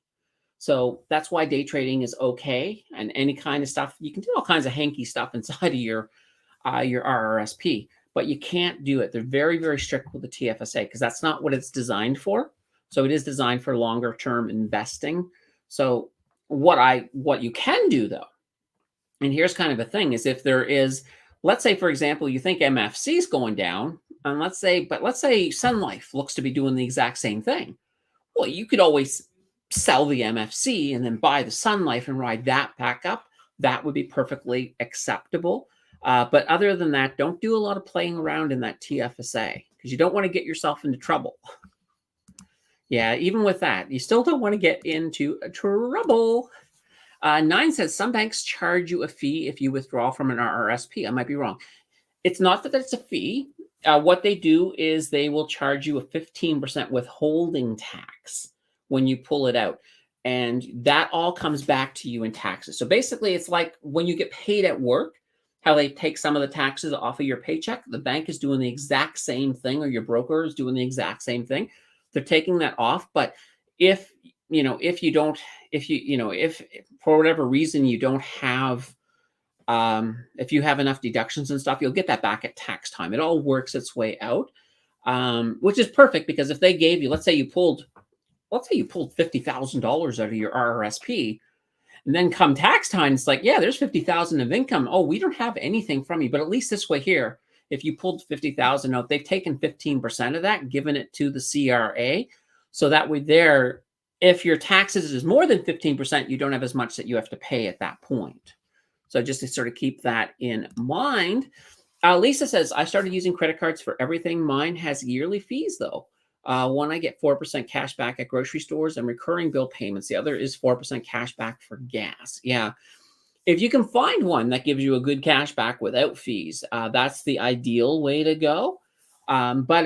So that's why day trading is okay, and any kind of stuff you can do all kinds of hanky stuff inside of your RRSP, but you can't do it. They're very, very strict with the TFSA because that's not what it's designed for. So it is designed for longer term investing. So what you can do though, and here's kind of a thing, is if there is, let's say, for example, you think MFC is going down, and let's say Sun Life looks to be doing the exact same thing. Well, you could always sell the MFC and then buy the Sun Life and ride that back up. That would be perfectly acceptable. But other than that, don't do a lot of playing around in that TFSA because you don't want to get yourself into trouble. Yeah, even with that, you still don't want to get into trouble. 9 says some banks charge you a fee if you withdraw from an RRSP. I might be wrong. It's not that it's a fee. What they do is they will charge you a 15% withholding tax when you pull it out. And that all comes back to you in taxes. So basically, it's like when you get paid at work, how they take some of the taxes off of your paycheck. The bank is doing the exact same thing, or your broker is doing the exact same thing. They're taking that off. But if for whatever reason you don't have, if you have enough deductions and stuff, you'll get that back at tax time. It all works its way out, which is perfect because if they gave you, let's say you pulled $50,000 out of your RRSP, and then come tax time, it's like, yeah, there's 50,000 of income. Oh, we don't have anything from you, but at least this way here, if you pulled 50,000 out, they've taken 15% of that, given it to the CRA, so that way there, if your taxes is more than 15%, you don't have as much that you have to pay at that point. So just to sort of keep that in mind. Lisa says, I started using credit cards for everything. Mine has yearly fees, though. One, I get 4% cash back at grocery stores and recurring bill payments. The other is 4% cash back for gas. Yeah. If you can find one that gives you a good cash back without fees, that's the ideal way to go. But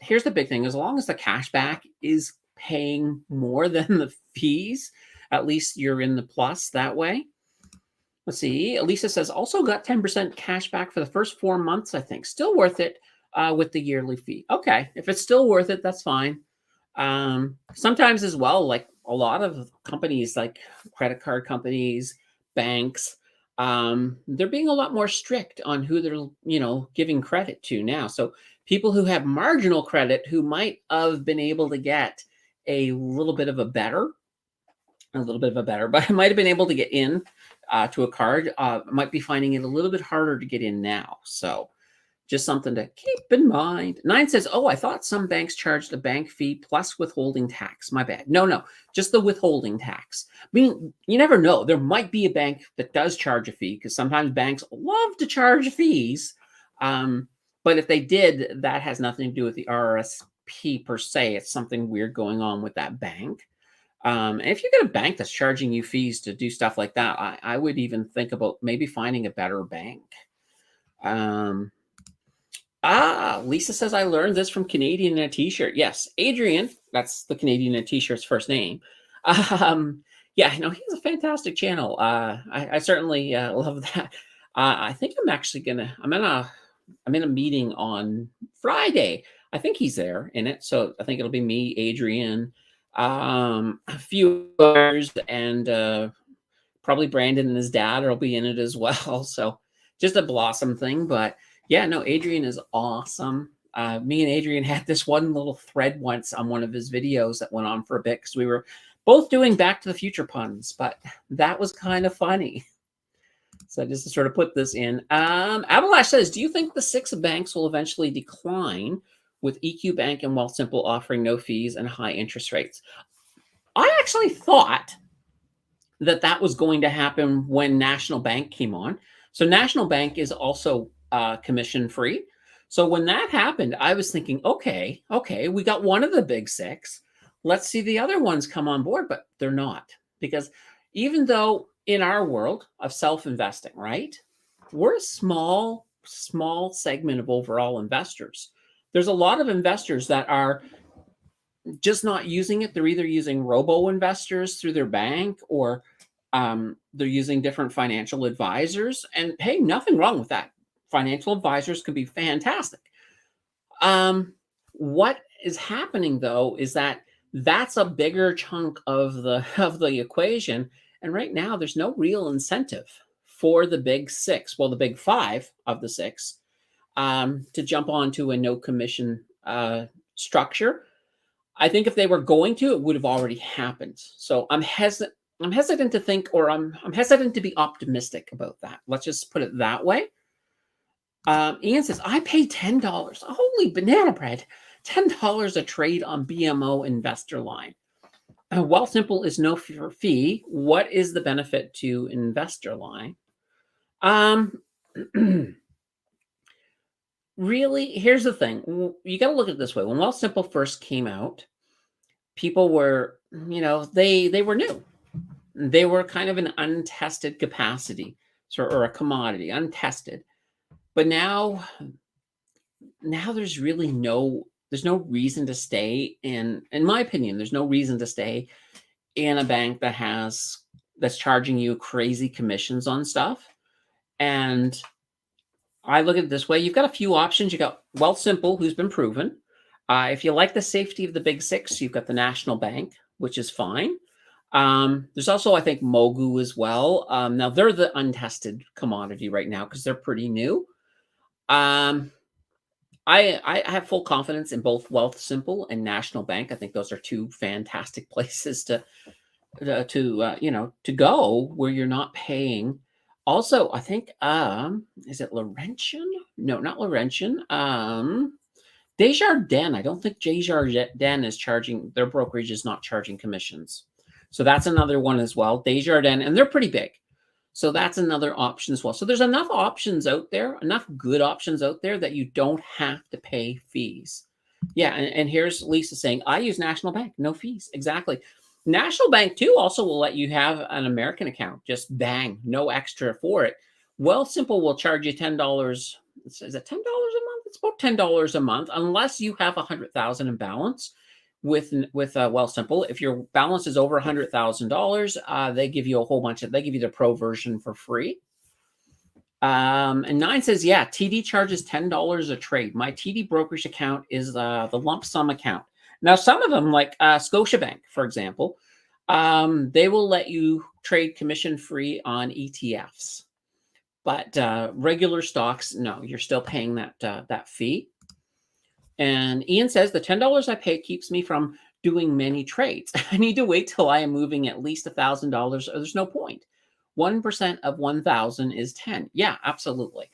here's the big thing, as long as the cash back is paying more than the fees, at least you're in the plus that way. Let's see. Elisa says, also got 10% cash back for the first 4 months, I think. Still worth it with the yearly fee. Okay. If it's still worth it, that's fine. Sometimes as well, like a lot of companies, like credit card companies, banks, they're being a lot more strict on who they're, giving credit to now. So people who have marginal credit who might have been able to get a little bit of a better, but might have been able to get in to a card, might be finding it a little bit harder to get in now. So Just something to keep in mind. Nine says, "Oh, I thought some banks charged a bank fee plus withholding tax. My bad. No, no, just the withholding tax. I mean, you never know. There might be a bank that does charge a fee because sometimes banks love to charge fees. Um, but if they did, that has nothing to do with the RRSP per se. It's something weird going on with that bank. And if you get a bank that's charging you fees to do stuff like that, I would even think about maybe finding a better bank." Um, Lisa says, "I learned this from Canadian in a T-shirt." Yes, Adrian, that's the Canadian in a T-shirt's first name. Yeah, no, he has a fantastic channel. I certainly love that. I think I'm actually gonna. I'm in a meeting on Friday. I think he's there in it, so I think it'll be me, Adrian, a few others, and probably Brandon and his dad will be in it as well. So just a blossom thing. But yeah, no, Adrian is awesome. Me and Adrian had this one little thread once on one of his videos that went on for a bit because we were both doing Back to the Future puns, but that was kind of funny. So just to sort of put this in, Abalash says, "Do you think the six banks will eventually decline with EQ Bank and Wealthsimple offering no fees and high interest rates?" I actually thought that was going to happen when National Bank came on. So National Bank is also commission free. So when that happened, I was thinking, okay, we got one of the big six. Let's see the other ones come on board, but they're not, because even though in our world of self-investing, right, we're a small segment of overall investors. There's a lot of investors that are just not using it. They're either using robo investors through their bank, or they're using different financial advisors. And hey, nothing wrong with that. Financial advisors can be fantastic. What is happening though is that that's a bigger chunk of the equation. And right now, there's no real incentive for the big six, well, the big five of the six, to jump onto a no commission structure. I think if they were going to, it would have already happened. So I'm hesitant. I'm hesitant to think, or I'm hesitant to be optimistic about that. Let's just put it that way. Ian says, "I pay $10. Holy banana bread! $10 a trade on BMO Investor Line. Wealthsimple is no fee. What is the benefit to Investor Line?" Um, really, here's the thing. You got to look at it this way. When Wealthsimple first came out, people were, they were new. They were kind of an untested capacity, or a commodity, untested. But now there's really there's no reason to stay in my opinion, there's no reason to stay in a bank that's charging you crazy commissions on stuff. And I look at it this way. You've got a few options. You got Wealthsimple, who's been proven. If you like the safety of the big six, you've got the National Bank, which is fine. There's also, I think, Mogu as well. Now they're the untested commodity right now because they're pretty new. I have full confidence in both Wealthsimple and National Bank. I think those are two fantastic places to go where you're not paying. Also, I think is it Laurentian? No, not Laurentian. Desjardins. I don't think Desjardins is charging, their brokerage is not charging commissions. So that's another one as well. Desjardins, and they're pretty big. So that's another option as well. So there's enough options out there, enough good options out there that you don't have to pay fees. Yeah, and here's Lisa saying, "I use National Bank, no fees." Exactly. National Bank too also will let you have an American account, just bang, no extra for it. Wealthsimple will charge you $10. Is it $10 a month? It's about $10 a month, unless you have 100,000 in balance with Wealthsimple. If your balance is over $100,000, they give you a whole bunch of. They give you the pro version for free. And Nine says, "Yeah, TD charges $10 a trade. My TD brokerage account is the lump sum account." Now, some of them, like Scotiabank, for example, they will let you trade commission free on ETFs, but regular stocks, no, you're still paying that fee. And Ian says, "The $10 I pay keeps me from doing many trades. I need to wait till I am moving at least $1,000, or there's no point. 1% of 1,000 is 10. Yeah, absolutely.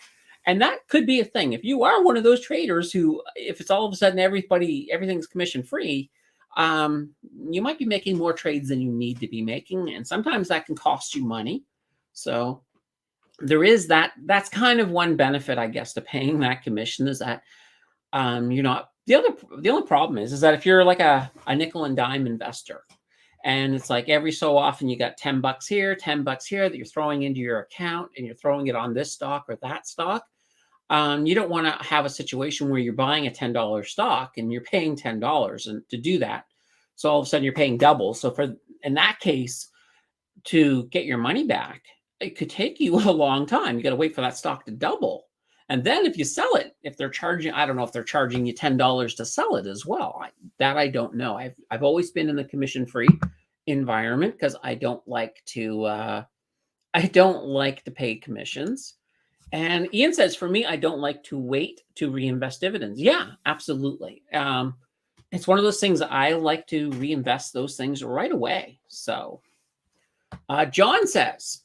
And that could be a thing. If you are one of those traders who, if it's all of a sudden everything's commission free, um, you might be making more trades than you need to be making, and sometimes that can cost you money. So there is that. That's kind of one benefit, I guess, to paying that commission is that you're not the only problem is that if you're like a nickel and dime investor, and it's like every so often you got $10 here, $10 here that you're throwing into your account, and you're throwing it on this stock or that stock. You don't want to have a situation where you're buying a $10 stock and you're paying $10 and to do that. So all of a sudden you're paying double. So in that case, to get your money back, it could take you a long time. You got to wait for that stock to double. And then if you sell it, if they're charging, I don't know if they're charging you $10 to sell it as well. I don't know. I've always been in the commission-free environment because I don't like to pay commissions. And Ian says, for me, I don't like to wait to reinvest dividends. Yeah, absolutely. It's one of those things I like to reinvest those things right away. So John says,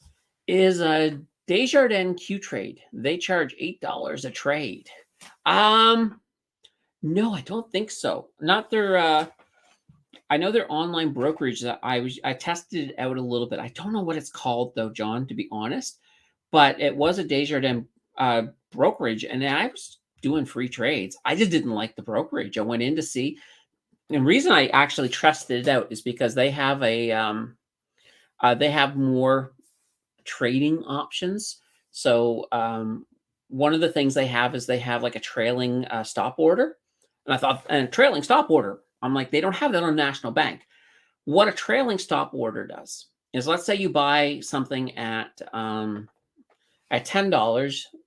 is a Desjardins Q trade, they charge $8 a trade. No, I don't think so. Not their I know their online brokerage that I tested it out a little bit. I don't know what it's called though, John, to be honest. But it was a Desjardins brokerage, and I was doing free trades. I just didn't like the brokerage. I went in to see. And the reason I actually trusted it out is because they have they have more trading options. So one of the things they have is they have like a trailing stop order. And I thought, and trailing stop order, I'm like, they don't have that on National Bank. What a trailing stop order does is, let's say you buy something at $10,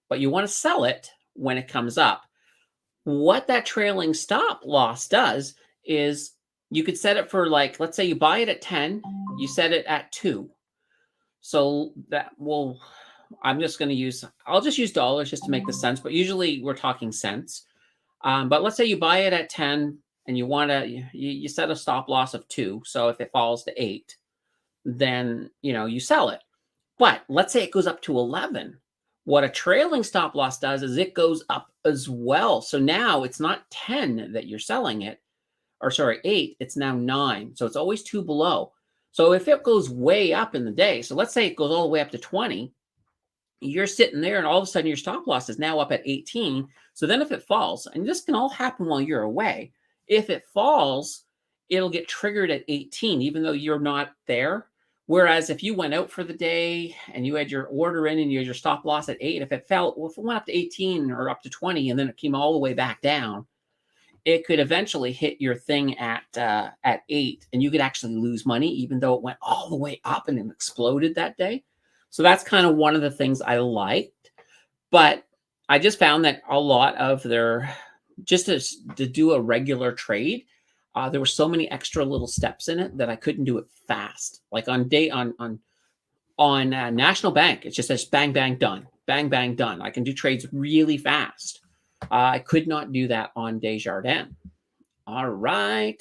but you want to sell it when it comes up. What that trailing stop loss does is you could set it for, like, let's say you buy it at 10, you set it at 2. So that will, I'll just use dollars just to make the sense, but usually we're talking cents. But let's say you buy it at 10 and you set a stop loss of 2. So if it falls to 8, then, you sell it. But let's say it goes up to 11. What a trailing stop loss does is it goes up as well. So now it's not 10 that you're selling it, or sorry, 8, it's now 9. So it's always 2 below. So if it goes way up in the day, so let's say it goes all the way up to 20, you're sitting there and all of a sudden your stop loss is now up at 18. So then if it falls, and this can all happen while you're away, if it falls, it'll get triggered at 18, even though you're not there. Whereas if you went out for the day and you had your order in and you had your stop loss at 8, if it went up to 18 or up to 20 and then it came all the way back down, it could eventually hit your thing at 8, and you could actually lose money, even though it went all the way up and it exploded that day. So that's kind of one of the things I liked. But I just found that a lot of just to do a regular trade, there were so many extra little steps in it that I couldn't do it fast. Like on National Bank, it's just this bang, bang, done. Bang, bang, done. I can do trades really fast. I could not do that on Desjardins. All right.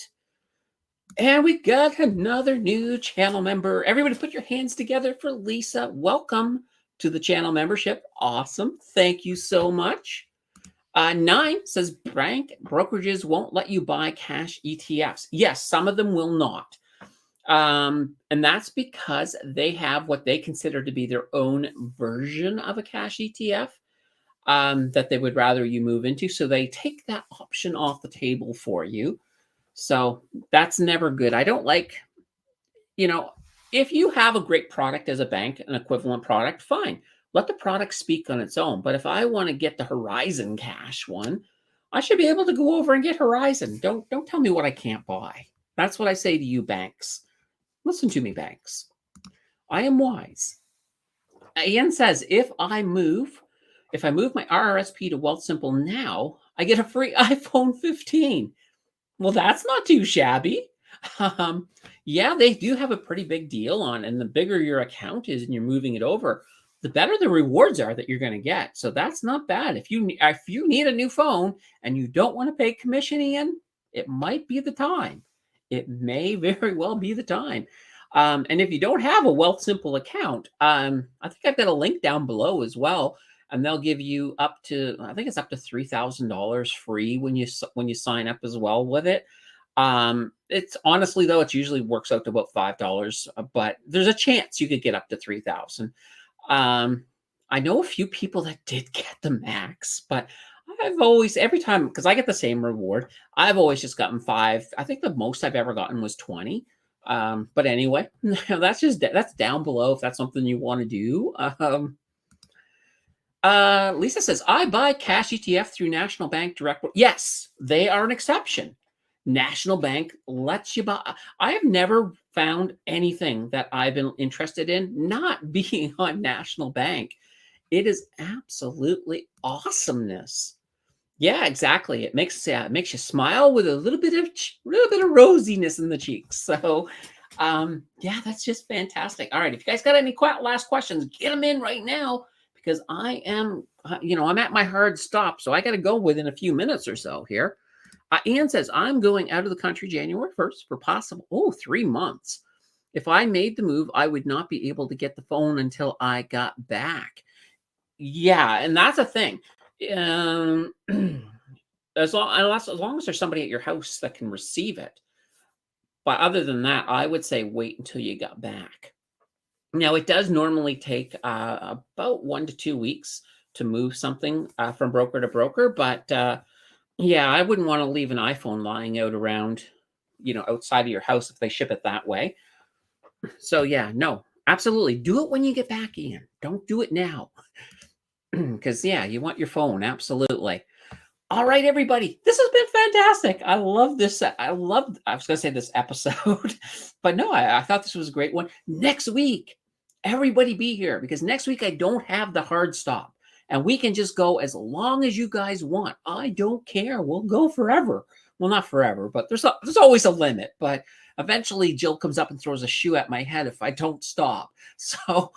And we got another new channel member. Everybody put your hands together for Lisa. Welcome to the channel membership. Awesome. Thank you so much. 9 says bank brokerages won't let you buy cash ETFs. Yes, some of them will not. And that's because they have what they consider to be their own version of a cash ETF. That they would rather you move into. So they take that option off the table for you. So that's never good. I don't like, if you have a great product as a bank, an equivalent product, fine. Let the product speak on its own. But if I want to get the Horizon Cash one, I should be able to go over and get Horizon. Don't tell me what I can't buy. That's what I say to you, banks. Listen to me, banks. I am wise. Ian says, if I move my RRSP to Wealthsimple now, I get a free iPhone 15. Well, that's not too shabby. Yeah, they do have a pretty big deal on, and the bigger your account is and you're moving it over, the better the rewards are that you're going to get. So that's not bad. If you need a new phone and you don't want to pay commission, Ian, it might be the time. It may very well be the time. And if you don't have a Wealthsimple account, I think I've got a link down below as well. and they'll give you up to, I think it's up to $3,000 free when you sign up as well with it. It's honestly though, it usually works out to about $5, but there's a chance you could get up to 3,000. Um, I know a few people that did get the max, but I've always, every time, because I get the same reward, I've always just gotten five. I think the most I've ever gotten was 20. But anyway, that's down below if that's something you want to do. Lisa says, I buy cash ETF through National Bank Direct. Yes, they are an exception. National Bank lets you buy. I have never found anything that I've been interested in not being on National Bank. It is absolutely awesomeness. Yeah, exactly. It makes you smile with a little bit of rosiness in the cheeks. So, yeah, that's just fantastic. All right, if you guys got any last questions, get them in right now because I am, I'm at my hard stop, so I got to go within a few minutes or so here. Ian says I'm going out of the country January 1st for possible 3 months. If I made the move, I would not be able to get the phone until I got back. Yeah, and that's a thing. Um, as long as there's somebody at your house that can receive it. But other than that, I would say wait until you got back. Now, it does normally take about 1 to 2 weeks to move something from broker to broker, but yeah, I wouldn't want to leave an iPhone lying out around, outside of your house if they ship it that way. So yeah, no, absolutely. Do it when you get back, Ian. Don't do it now. Because yeah, you want your phone, absolutely. All right, everybody, this has been fantastic. I love this. I was going to say this episode, but no, I thought this was a great one. Next week, everybody be here because next week I don't have the hard stop and we can just go as long as you guys want. I don't care. We'll go forever. Well, not forever, but there's always a limit. But eventually Jill comes up and throws a shoe at my head if I don't stop. So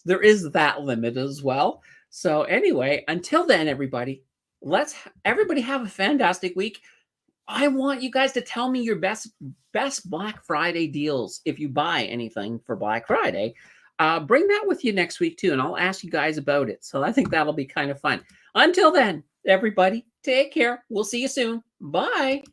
there is that limit as well. So anyway, until then, everybody, everybody have a fantastic week. I want you guys to tell me your best Black Friday deals if you buy anything for Black Friday. Bring that with you next week too, and I'll ask you guys about it. So I think that'll be kind of fun. Until then, everybody, take care. We'll see you soon. Bye.